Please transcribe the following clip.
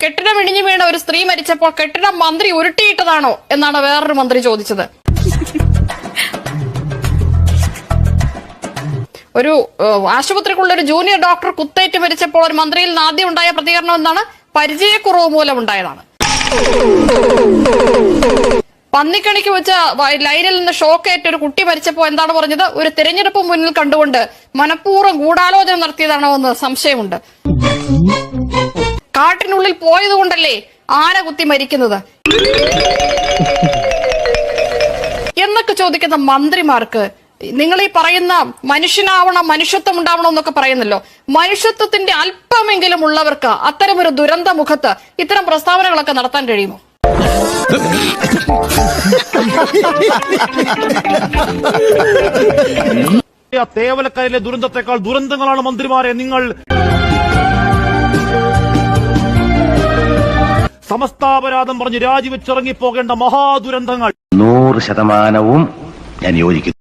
കെട്ടിടം ഇടിഞ്ഞു വീണ ഒരു സ്ത്രീ മരിച്ചപ്പോൾ കെട്ടിടം മന്ത്രി ഉരുട്ടിയിട്ടതാണോ എന്നാണ് വേറൊരു മന്ത്രി ചോദിച്ചത്. ഒരു ആശുപത്രിക്കുള്ള ഒരു ജൂനിയർ ഡോക്ടർ കുത്തേറ്റ് മരിച്ചപ്പോൾ ഒരു മന്ത്രിയിൽ നിന്ന് ആദ്യം ഉണ്ടായ പ്രതികരണം എന്താണ്? പരിചയക്കുറവ് മൂലം ഉണ്ടായതാണ്. പന്നിക്കണിക്ക് വെച്ച ലൈനിൽ നിന്ന് ഷോക്കേറ്റ് ഒരു കുട്ടി മരിച്ചപ്പോൾ എന്താണ് പറഞ്ഞത്? ഒരു തെരഞ്ഞെടുപ്പ് മുന്നിൽ കണ്ടുകൊണ്ട് മനഃപൂർവ്വം ഗൂഢാലോചന നടത്തിയതാണോ എന്ന് സംശയമുണ്ട്. കാട്ടിനുള്ളിൽ പോയതുകൊണ്ടല്ലേ ആന കുത്തി മരിക്കുന്നത് എന്നൊക്കെ ചോദിക്കുന്ന മന്ത്രിമാർക്ക് നിങ്ങൾ ഈ പറയുന്ന മനുഷ്യനാവണം, മനുഷ്യത്വം ഉണ്ടാവണം എന്നൊക്കെ പറയുന്നല്ലോ, മനുഷ്യത്വത്തിന്റെ അല്പമെങ്കിലും ഉള്ളവർക്ക് അത്തരമൊരു ദുരന്ത മുഖത്ത് ഇത്തരം പ്രസ്താവനകളൊക്കെ നടത്താൻ കഴിയുമോ? തേവലക്കരയിലെ ദുരന്തത്തെക്കാൾ ദുരന്തങ്ങളാണ് മന്ത്രിമാരെ നിങ്ങൾ. സമസ്താപരാധം പറഞ്ഞ് രാജിവെച്ചിറങ്ങിപ്പോകേണ്ട മഹാദുരന്തങ്ങൾ. 100% ഞാൻ യോജിക്കുന്നു.